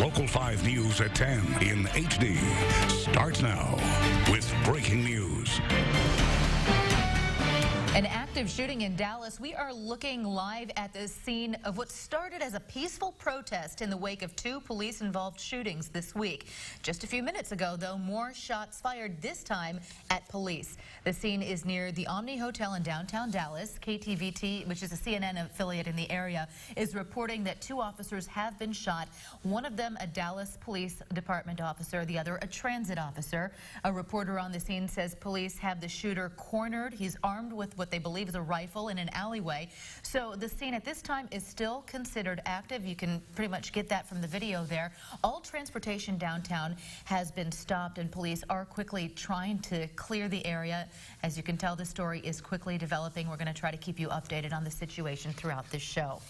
Local 5 News at 10 in HD starts now with breaking news. An active shooting in Dallas. We are looking live at the scene of what started as a peaceful protest in the wake of 2 police-involved shootings this week. Just a few minutes ago, though, more shots fired, this time at police. The scene is near the Omni Hotel in downtown Dallas. KTVT, which is a CNN affiliate in the area, is reporting that 2 officers have been shot. One of them a Dallas Police Department officer, the other a transit officer. A reporter on the scene says police have the shooter cornered. He's armed with what they believe is a rifle in an alleyway. So the scene at this time is still considered active. You can pretty much get that from the video there. All transportation downtown has been stopped, and police are quickly trying to clear the area. As you can tell, the story is quickly developing. We're going to try to keep you updated on the situation throughout this show.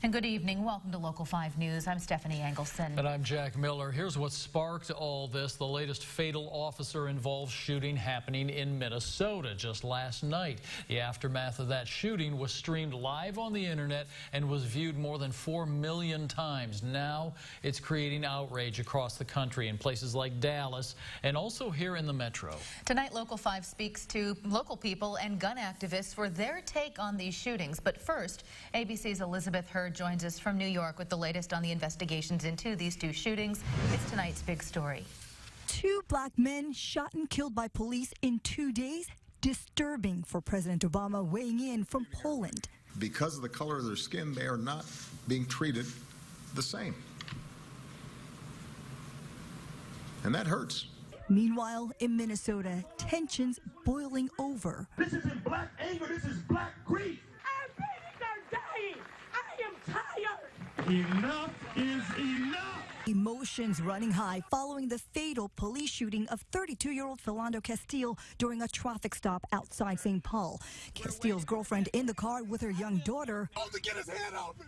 And good evening. Welcome to Local 5 News. I'm Stephanie Engelson. And I'm Jack Miller. Here's what sparked all this. The latest fatal officer-involved shooting happening in Minnesota just last night. The aftermath of that shooting was streamed live on the internet and was viewed more than 4 million times. Now it's creating outrage across the country in places like Dallas and also here in the metro. Tonight, Local 5 speaks to local people and gun activists for their take on these shootings. But first, ABC's Elizabeth Hurd joins us from New York with the latest on the investigations into these 2 shootings. It's tonight's big story. 2 black men shot and killed by police in 2 days. Disturbing for President Obama, weighing in from Poland. Because of the color of their skin, they are not being treated the same. And that hurts. Meanwhile, in Minnesota, tensions boiling over. This isn't black anger, this is black grief. Our babies are dying. I am tired. Enough is enough. Emotions running high following the fatal police shooting of 32-year-old Philando Castile during a traffic stop outside St. Paul. Castile's girlfriend in the car with her young daughter. To get his head open.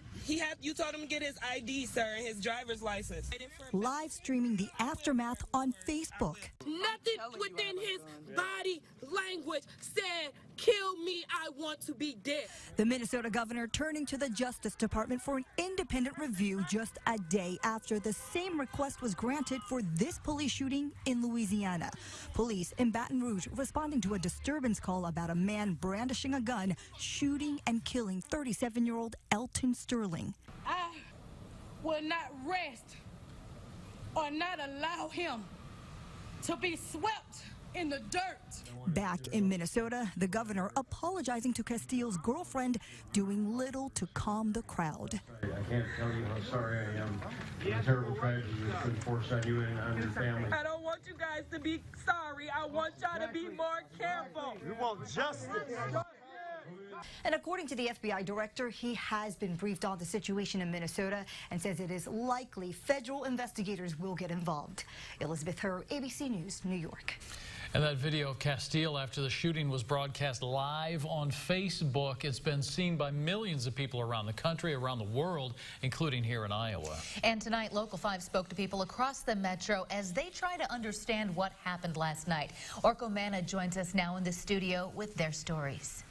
You told him to get his ID, sir, and his driver's license. Live streaming the aftermath on Facebook. Nothing within his body language said, "Kill me, I want to be dead." The Minnesota governor turning to the Justice Department for an independent review just a day after the same request was granted for this police shooting in Louisiana. Police in Baton Rouge responding to a disturbance call about a man brandishing a gun, shooting and killing 37-year-old Elton Sterling. I will not rest or not allow him to be swept in the dirt. Back in Minnesota, the governor apologizing to Castile's girlfriend, doing little to calm the crowd. I can't tell you how sorry I am. It's a terrible tragedy that's been forced on you and on your family. I don't want you guys to be sorry. I want y'all to be more careful. We want justice. And according to the FBI director, he has been briefed on the situation in Minnesota and says it is likely federal investigators will get involved. Elizabeth Hurd, ABC News, New York. And that video of Castile after the shooting was broadcast live on Facebook. It's been seen by millions of people around the country, around the world, including here in Iowa. And tonight, Local 5 spoke to people across the metro as they try to understand what happened last night. Orko Manna joins us now in the studio with their stories.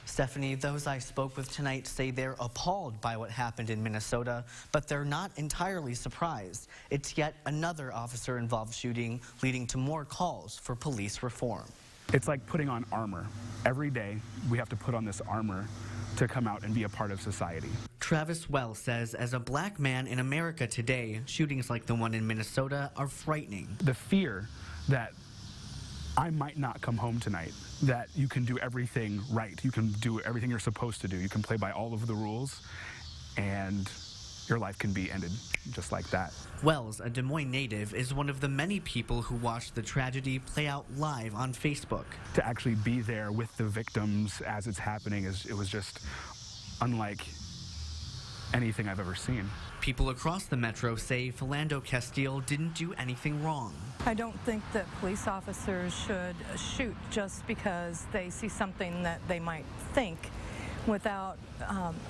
Stephanie, those I spoke with tonight say they're appalled by what happened in Minnesota, but they're not entirely surprised. It's yet another officer-involved shooting leading to more calls for police reform. It's like putting on armor. Every day we have to put on this armor to come out and be a part of society. Travis Wells says as a black man in America today, shootings like the one in Minnesota are frightening. The fear that I might not come home tonight, that you can do everything right, you can do everything you're supposed to do, you can play by all of the rules, and your life can be ended just like that. Wells, a Des Moines native, is one of the many people who watched the tragedy play out live on Facebook. To actually be there with the victims as it's happening, it was just unlike anything I've ever seen. People across the metro say Philando Castile didn't do anything wrong. I don't think that police officers should shoot just because they see something that they might think without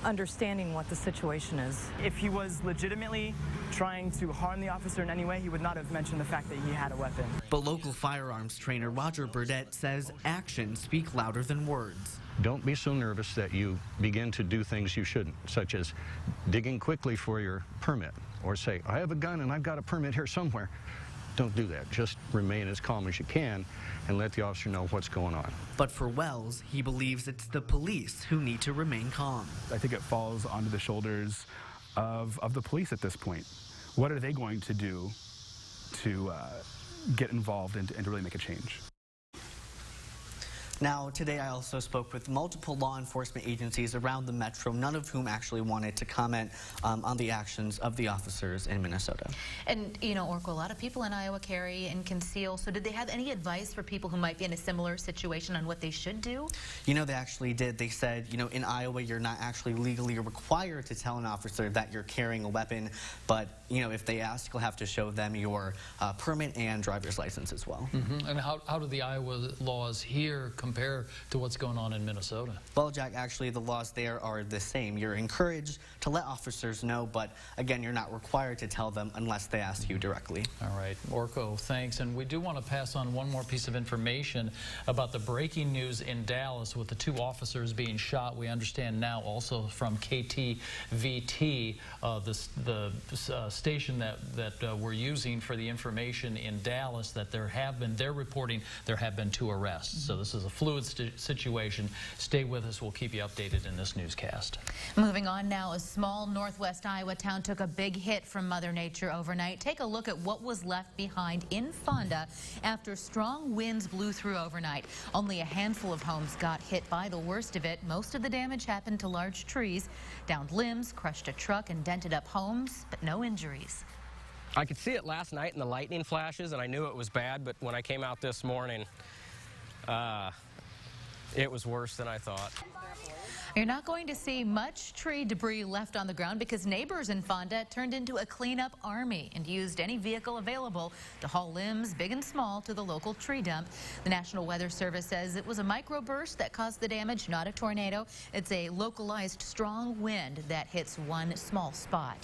understanding what the situation is. If he was legitimately trying to harm the officer in any way, he would not have mentioned the fact that he had a weapon. But local firearms trainer Roger Burdett says actions speak louder than words. Don't be so nervous that you begin to do things you shouldn't, such as digging quickly for your permit, or say, I have a gun and I've got a permit here somewhere. Don't do that. Just remain as calm as you can and let the officer know what's going on. But for Wells, he believes it's the police who need to remain calm. I think it falls onto the shoulders of the police at this point. What are they going to do to get involved and to really make a change? Now, today I also spoke with multiple law enforcement agencies around the metro, none of whom actually wanted to comment on the actions of the officers in Minnesota. And, you know, Orko, a lot of people in Iowa carry and conceal, so did they have any advice for people who might be in a similar situation on what they should do? You know, they actually did. They said, you know, in Iowa, you're not actually legally required to tell an officer that you're carrying a weapon, but, you know, if they ask, you'll have to show them your permit and driver's license as well. Mm-hmm. And how do the Iowa laws here compare to what's going on in Minnesota? Well, Jack, actually the laws there are the same. You're encouraged to let officers know, but again, you're not required to tell them unless they ask you directly. All right, Orko, thanks. And we do want to pass on one more piece of information about the breaking news in Dallas with the 2 officers being shot. We understand now also from KTVT, the station that we're using for the information in Dallas, that they're reporting there have been 2 arrests. So this is a fluid situation. Stay with us. We'll keep you updated in this newscast. Moving on now, a small northwest Iowa town took a big hit from Mother Nature overnight. Take a look at what was left behind in Fonda after strong winds blew through overnight. Only a handful of homes got hit by the worst of it. Most of the damage happened to large trees, downed limbs, crushed a truck, and dented up homes, but no injuries. I could see it last night in the lightning flashes, and I knew it was bad, but when I came out this morning, it was worse than I thought. You're not going to see much tree debris left on the ground because neighbors in Fonda turned into a cleanup army and used any vehicle available to haul limbs, big and small, to the local tree dump. The National Weather Service says it was a microburst that caused the damage, not a tornado. It's a localized strong wind that hits one small spot.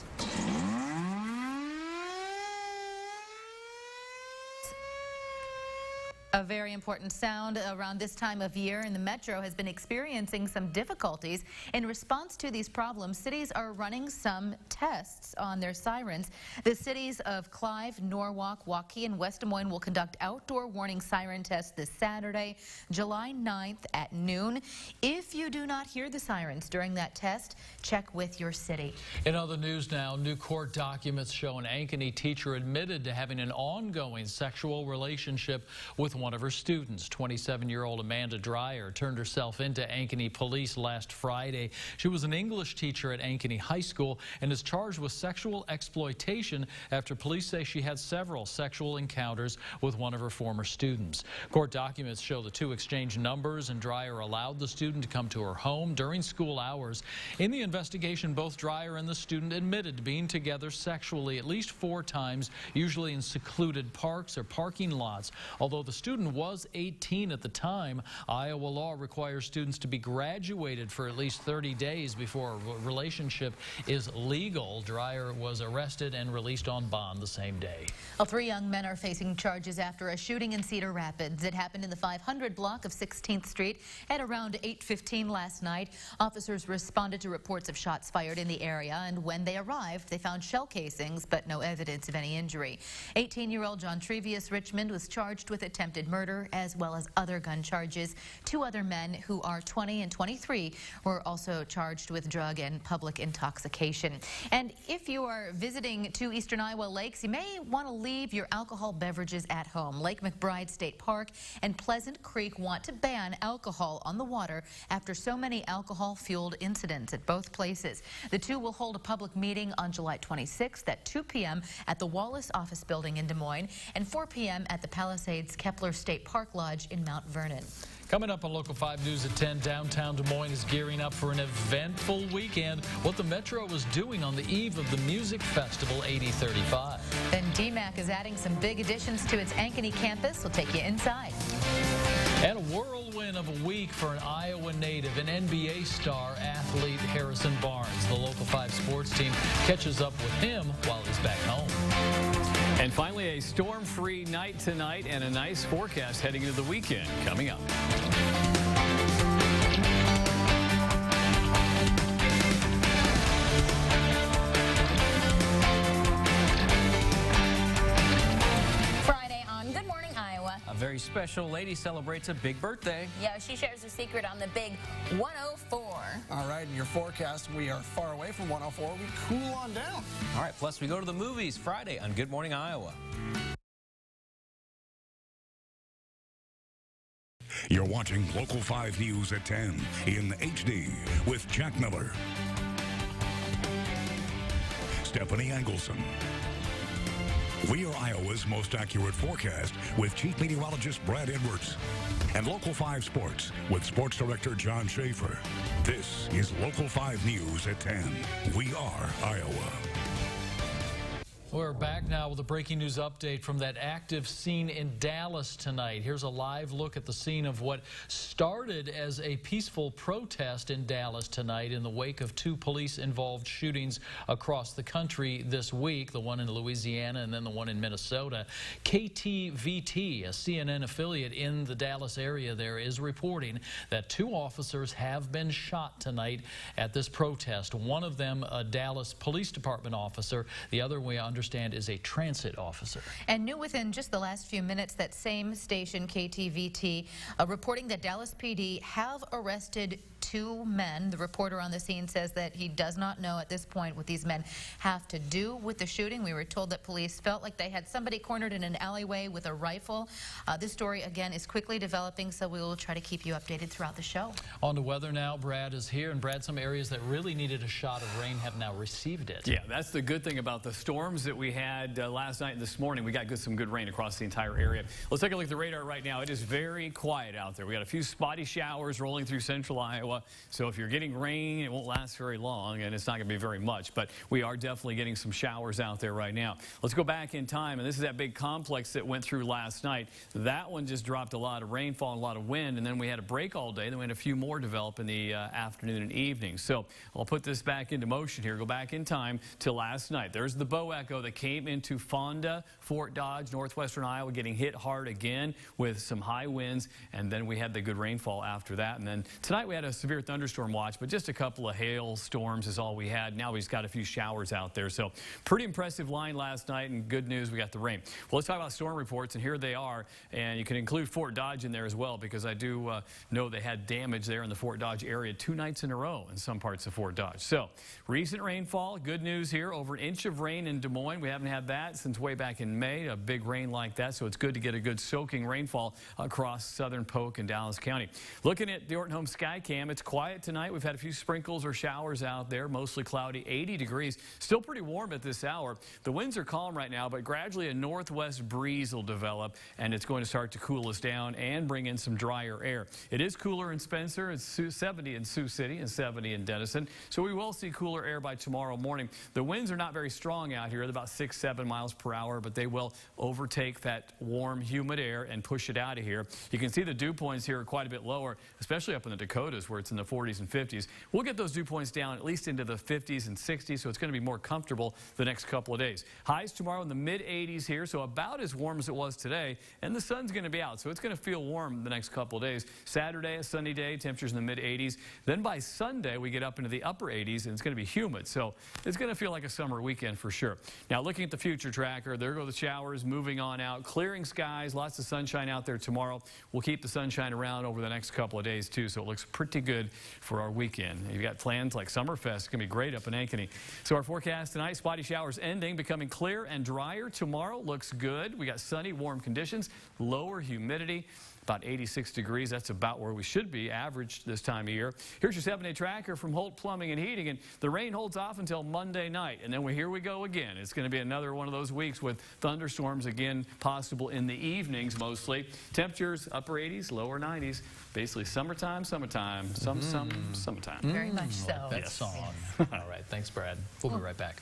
A very important sound around this time of year, and the metro has been experiencing some difficulties. In response to these problems, cities are running some tests on their sirens. The cities of Clive, Norwalk, Waukee, and West Des Moines will conduct outdoor warning siren tests this Saturday, July 9th at noon. If you do not hear the sirens during that test, check with your city. In other news now, new court documents show an Ankeny teacher admitted to having an ongoing sexual relationship with one of her students. 27-year-old Amanda Dreyer turned herself into Ankeny police last Friday. She was an English teacher at Ankeny High School and is charged with sexual exploitation after police say she had several sexual encounters with one of her former students. Court documents show the 2 exchanged numbers, and Dreyer allowed the student to come to her home during school hours. In the investigation, both Dreyer and the student admitted to being together sexually at least 4 times, usually in secluded parks or parking lots. Although the student was 18 at the time, Iowa law requires students to be graduated for at least 30 days before a relationship is legal. Dreyer was arrested and released on bond the same day. Well, 3 young men are facing charges after a shooting in Cedar Rapids. It happened in the 500 block of 16th Street at around 8:15 last night. Officers responded to reports of shots fired in the area, and when they arrived, they found shell casings, but no evidence of any injury. 18-year-old John Trevius Richmond was charged with attempted murder as well as other gun charges. 2 other men who are 20 and 23 were also charged with drug and public intoxication. And if you are visiting 2 eastern Iowa lakes, you may want to leave your alcohol beverages at home. Lake McBride State Park and Pleasant Creek want to ban alcohol on the water after so many alcohol-fueled incidents at both places. The 2 will hold a public meeting on July 26th at 2 p.m. at the Wallace Office Building in Des Moines and 4 p.m. at the Palisades Kepler State Park Lodge in Mount Vernon. Coming up on Local 5 News at 10, downtown Des Moines is gearing up for an eventful weekend. What the Metro is doing on the eve of the Music Festival 8035. Then DMAC is adding some big additions to its Ankeny campus. We'll take you inside. And a whirlwind of a week for an Iowa native, an NBA star athlete, Harrison Barnes. The Local 5 sports team catches up with him while he's back home. And finally, a storm-free night tonight and a nice forecast heading into the weekend coming up. A very special lady celebrates a big birthday. Yeah, she shares a secret on the big 104. All right, in your forecast, we are far away from 104. We cool on down. All right, plus we go to the movies Friday on Good Morning Iowa. You're watching Local 5 News at 10 in HD with Jack Miller, Stephanie Engelson. We are Iowa's most accurate forecast with Chief Meteorologist Brad Edwards and Local 5 Sports with Sports Director John Schaefer. This is Local 5 News at 10. We are Iowa. We're back now with a breaking news update from that active scene in Dallas tonight. Here's a live look at the scene of what started as a peaceful protest in Dallas tonight in the wake of 2 police-involved shootings across the country this week, the one in Louisiana and then the one in Minnesota. KTVT, a CNN affiliate in the Dallas area there, is reporting that 2 officers have been shot tonight at this protest. One of them a Dallas Police Department officer, the other we understand is a transit officer. And new within just the last few minutes, that same station, KTVT, reporting that Dallas PD have arrested 2 men. The reporter on the scene says that he does not know at this point what these men have to do with the shooting. We were told that police felt like they had somebody cornered in an alleyway with a rifle. This story, again, is quickly developing, so we will try to keep you updated throughout the show. On to weather now. Brad is here. And Brad, some areas that really needed a shot of rain have now received it. Yeah, that's the good thing about the storms that we had last night and this morning. We got some good rain across the entire area. Let's take a look at the radar right now. It is very quiet out there. We got a few spotty showers rolling through central Iowa. So if you're getting rain, it won't last very long, and it's not going to be very much. But we are definitely getting some showers out there right now. Let's go back in time, and this is that big complex that went through last night. That one just dropped a lot of rainfall and a lot of wind, and then we had a break all day. Then we had a few more develop in the afternoon and evening. So I'll put this back into motion here. Go back in time to last night. There's the bow echo that came into Fonda, Fort Dodge, northwestern Iowa, getting hit hard again with some high winds, and then we had the good rainfall after that. And then tonight we had a severe thunderstorm watch, but just a couple of hail storms is all we had. Now we've got a few showers out there. So pretty impressive line last night, and good news, we got the rain. Well, let's talk about storm reports, and here they are. And you can include Fort Dodge in there as well, because I do know they had damage there in the Fort Dodge area 2 nights in a row in some parts of Fort Dodge. So recent rainfall, good news here, over 1 inch of rain in Des Moines. We haven't had that since way back in May, a big rain like that. So it's good to get a good soaking rainfall across southern Polk and Dallas County. Looking at the Orton Home sky cam, it's quiet tonight. We've had a few sprinkles or showers out there, mostly cloudy, 80 degrees. Still pretty warm at this hour. The winds are calm right now, but gradually a northwest breeze will develop, and it's going to start to cool us down and bring in some drier air. It is cooler in Spencer. It's 70 in Sioux City and 70 in Denison. So we will see cooler air by tomorrow morning. The winds are not very strong out here. They're about 6-7 miles per hour, but they will overtake that warm, humid air and push it out of here. You can see the dew points here are quite a bit lower, especially up in the Dakotas where it's in the 40s and 50s. We'll get those dew points down at least into the 50s and 60s, so it's going to be more comfortable the next couple of days. Highs tomorrow in the mid-80s here, so about as warm as it was today, and the sun's going to be out, so it's going to feel warm the next couple of days. Saturday, a sunny day, temperatures in the mid-80s. Then by Sunday, we get up into the upper 80s, and it's going to be humid, so it's going to feel like a summer weekend for sure. Now, looking at the future tracker, there go the showers moving on out, clearing skies, lots of sunshine out there tomorrow. We'll keep the sunshine around over the next couple of days, too, so it looks pretty good for our weekend. You've got plans like Summerfest. It's going to be great up in Ankeny. So our forecast tonight, spotty showers ending, becoming clear and drier. Tomorrow looks good. We got sunny, warm conditions, lower humidity. About 86 degrees. That's about where we should be, average this time of year. Here's your 7-day tracker from Holt Plumbing and Heating, and the rain holds off until Monday night, and then here we go again. It's going to be another one of those weeks with thunderstorms again, possible in the evenings mostly. Temperatures upper 80s, lower 90s. Basically summertime, summertime, summertime. Very much so. That Yes. song. All right, thanks, Brad. We'll be right back.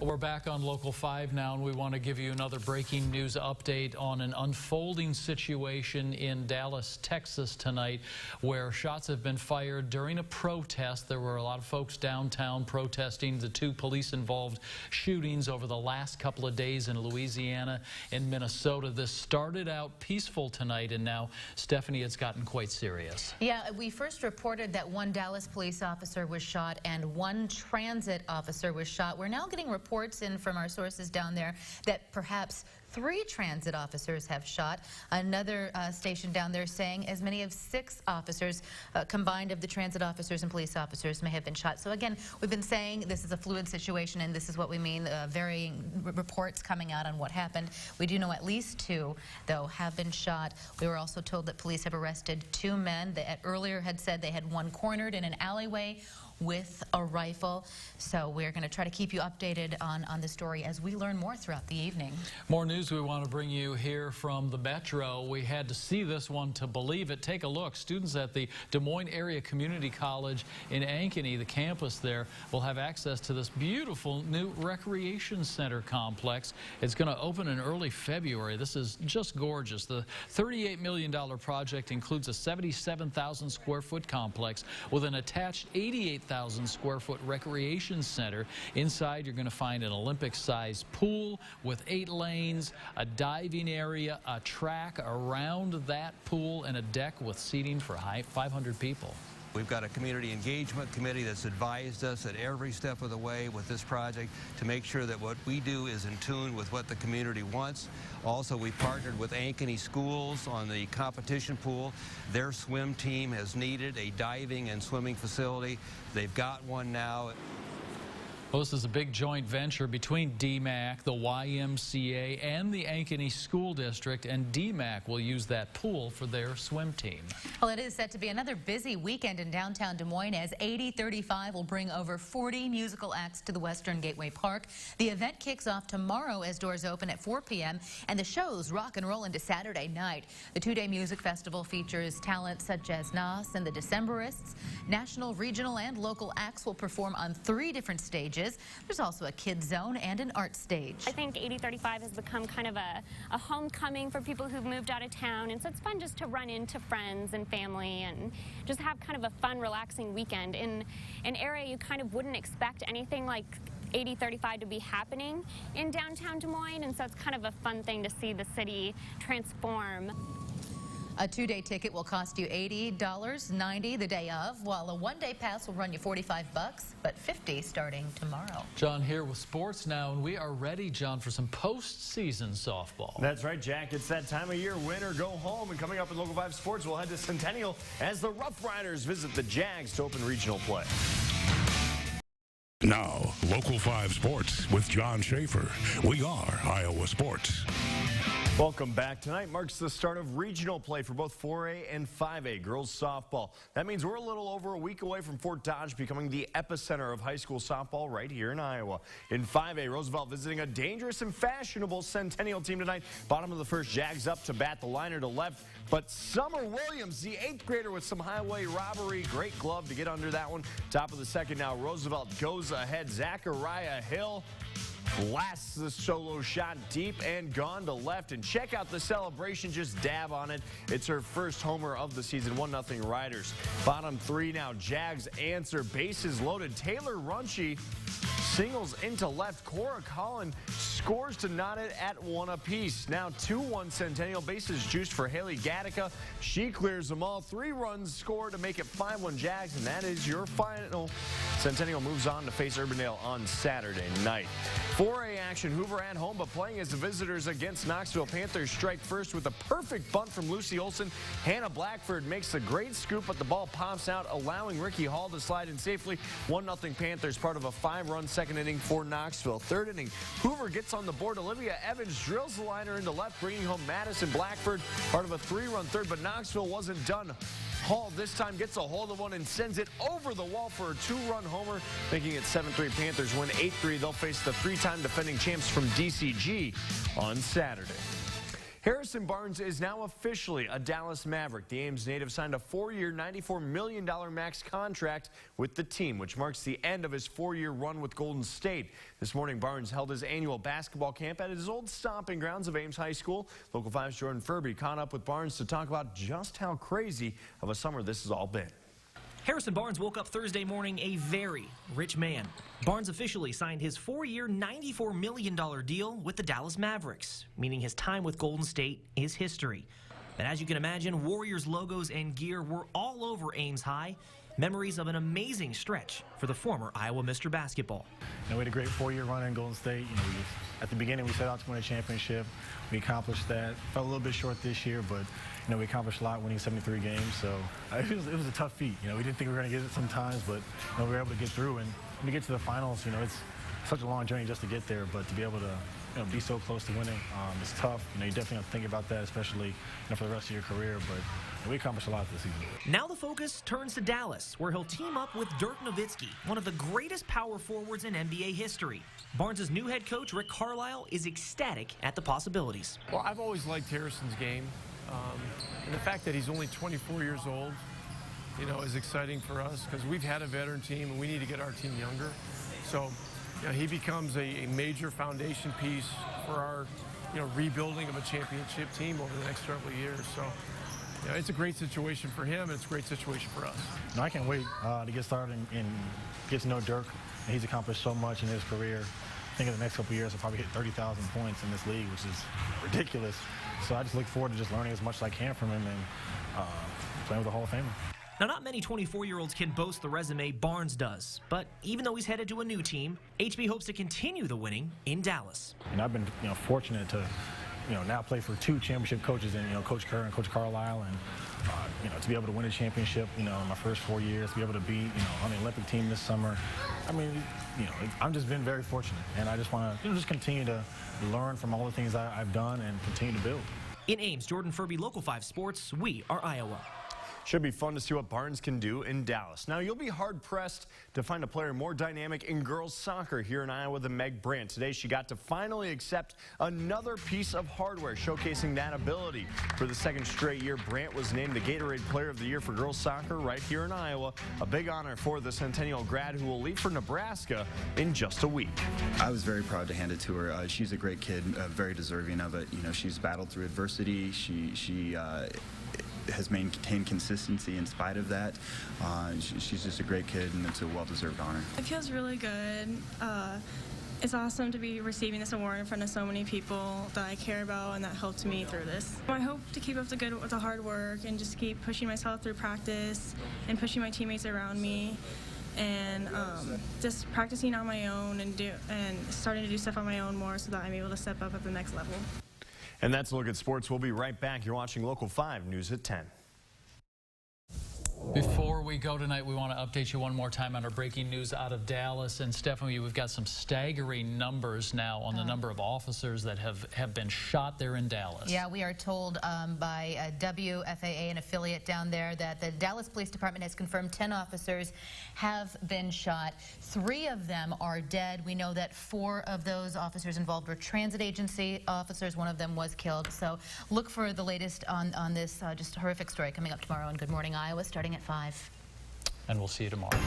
We're back on Local 5 now, and we want to give you another breaking news update on an unfolding situation in Dallas, Texas tonight, where shots have been fired during a protest. There were a lot of folks downtown protesting the two police-involved shootings over the last couple of days in Louisiana and Minnesota. This started out peaceful tonight, and now, Stephanie, it's gotten quite serious. Yeah, we first reported that one Dallas police officer was shot and one transit officer was shot. We're now getting reports in from our sources down there that perhaps 3 transit officers have shot. Another station down there saying as many as 6 officers combined of the transit officers and police officers may have been shot. So again, we've been saying this is a fluid situation, and this is what we mean, varying reports coming out on what happened. We do know at least 2, though, have been shot. We were also told that police have arrested 2 men that earlier had said they had one cornered in an alleyway with a rifle. So we're going to try to keep you updated on the story as we learn more throughout the evening. More news we want to bring you here from the Metro. We had to see this one to believe it. Take a look. Students at the Des Moines Area Community College in Ankeny, the campus there, will have access to this beautiful new recreation center complex. It's going to open in early February. This is just gorgeous. The $38 million project includes a 77,000 square foot complex with an attached 88,000 square foot recreation center. Inside, you're going to find an Olympic-sized pool with 8 lanes, a diving area, a track around that pool, and a deck with seating for 500 people. We've got a community engagement committee that's advised us at every step of the way with this project to make sure that what we do is in tune with what the community wants. Also, we partnered with Ankeny Schools on the competition pool. Their swim team has needed a diving and swimming facility. They've got one now. Well, this is a big joint venture between DMAC, the YMCA, and the Ankeny School District, and DMAC will use that pool for their swim team. Well, it is set to be another busy weekend in downtown Des Moines as 8035 will bring over 40 musical acts to the Western Gateway Park. The event kicks off tomorrow as doors open at 4 p.m. and the shows rock and roll into Saturday night. The 2-day music festival features talent such as Nas and the Decemberists. National, regional, and local acts will perform on 3 different stages. There's also a kids zone and an art stage. I think 8035 has become kind of a homecoming for people who've moved out of town, and so it's fun just to run into friends and family and just have kind of a fun, relaxing weekend in an area you kind of wouldn't expect anything like 8035 to be happening in downtown Des Moines, and so it's kind of a fun thing to see the city transform. A 2-day ticket will cost you $80, $90 the day of, while a 1-day pass will run you $45, but $50 starting tomorrow. John here with sports now, and we are ready, John, for some postseason softball. That's right, Jack. It's that time of year, win or go home. And coming up in Local 5 Sports, we'll head to Centennial as the Rough Riders visit the Jags to open regional play. Now, Local 5 Sports with John Schaefer. We are Iowa Sports. Welcome back. Tonight marks the start of regional play for both 4A and 5A girls softball. That means we're a little over a week away from Fort Dodge becoming the epicenter of high school softball right here in Iowa. In 5A, Roosevelt visiting a dangerous and fashionable Centennial team tonight. Bottom of the first, Jags up to bat, the liner to left. But Summer Williams, the 8th grader, with some highway robbery. Great glove to get under that one. Top of the second now, Roosevelt goes ahead. Zachariah Hill blasts the solo shot deep and gone to left. And check out the celebration, just dab on it. It's her first homer of the season, 1-0 Riders. Bottom 3 now, Jags answer, bases loaded. Taylor Runchie singles into left. Cora Collin scores to knot it at 1 apiece. Now 2-1 Centennial, bases juiced for Haley Gattaca. She clears them all. 3 runs scored to make it 5-1 Jags, and that is your final. Centennial moves on to face Urbandale on Saturday night. 4A action, Hoover at home, but playing as the visitors against Knoxville. Panthers strike first with a perfect bunt from Lucy Olson. Hannah Blackford makes a great scoop, but the ball pops out, allowing Ricky Hall to slide in safely. 1-0 Panthers, part of a 5-run second inning for Knoxville. Third inning, Hoover gets on the board. Olivia Evans drills the liner into left, bringing home Madison Blackford, part of a 3-run third, but Knoxville wasn't done. Hall this time gets a hold of one and sends it over the wall for a 2-run homer, making it 7-3 Panthers win 8-3. They'll face the 3-time defending champs from DCG on Saturday. Harrison Barnes is now officially a Dallas Maverick. The Ames native signed a 4-year, $94 million max contract with the team, which marks the end of his 4-year run with Golden State. This morning, Barnes held his annual basketball camp at his old stomping grounds of Ames High School. Local 5's Jordan Furby caught up with Barnes to talk about just how crazy of a summer this has all been. Harrison Barnes woke up Thursday morning a very rich man. Barnes officially signed his 4-year, $94 million deal with the Dallas Mavericks, meaning his time with Golden State is history. But as you can imagine, Warriors logos and gear were all over Ames High. Memories of an amazing stretch for the former Iowa Mr. Basketball. We had a great 4-year run in Golden State. At the beginning, we set out to win a championship. We accomplished that. Fell a little bit short this year, but we accomplished a lot, winning 73 games. So it was a tough feat. We didn't think we were going to get it sometimes, but we were able to get through. And when you get to the finals, it's such a long journey just to get there, but to be able to be so close to winning, it's tough. You definitely have to think about that, especially for the rest of your career. But we accomplished a lot this season. Now the focus turns to Dallas, where he'll team up with Dirk Nowitzki, one of the greatest power forwards in NBA history. Barnes' new head coach, Rick Carlisle, is ecstatic at the possibilities. Well, I've always liked Harrison's game. And the fact that he's only 24 years old, is exciting for us because we've had a veteran team and we need to get our team younger. So he becomes a major foundation piece for our rebuilding of a championship team over the next several years. So it's a great situation for him, and it's a great situation for us. I can't wait to get started and get to know Dirk. He's accomplished so much in his career. I think in the next couple of years, he'll probably hit 30,000 points in this league, which is ridiculous. So I just look forward to just learning as much as I can from him and playing with a Hall of Famer. Now, not many 24-year-olds can boast the resume Barnes does, but even though he's headed to a new team, HB hopes to continue the winning in Dallas. And I've been fortunate to now play for 2 championship coaches, and Coach Kerr and Coach Carlisle, and to be able to win a championship, in my first 4 years, to be able to be, on the Olympic team this summer. I mean, I've just been very fortunate, and I just want to just continue to learn from all the things I've done and continue to build. In Ames, Jordan Furby, Local 5 Sports, we are Iowa. Should be fun to see what Barnes can do in Dallas. Now, you'll be hard-pressed to find a player more dynamic in girls soccer here in Iowa than Meg Brandt. Today, she got to finally accept another piece of hardware showcasing that ability. For the second straight year, Brandt was named the Gatorade Player of the Year for girls soccer right here in Iowa. A big honor for the Centennial grad who will leave for Nebraska in just a week. I was very proud to hand it to her. She's a great kid, very deserving of it. She's battled through adversity. She has maintained consistency in spite of that. She's just a great kid, and it's a well-deserved honor. It feels really good. It's awesome to be receiving this award in front of so many people that I care about and that helped me through this. I hope to keep up the hard work and just keep pushing myself through practice and pushing my teammates around me, and just practicing on my own and starting to do stuff on my own more so that I'm able to step up at the next level. And that's a look at sports. We'll be right back. You're watching Local 5 News at 10. Before we go tonight, we want to update you one more time on our breaking news out of Dallas. And Stephanie, we've got some staggering numbers now on the number of officers that have been shot there in Dallas. Yeah, we are told by WFAA, an affiliate down there, that the Dallas Police Department has confirmed 10 officers have been shot. 3 of them are dead. We know that 4 of those officers involved were transit agency officers. 1 of them was killed. So look for the latest on this just horrific story coming up tomorrow on Good Morning Iowa, starting at 5. And we'll see you tomorrow.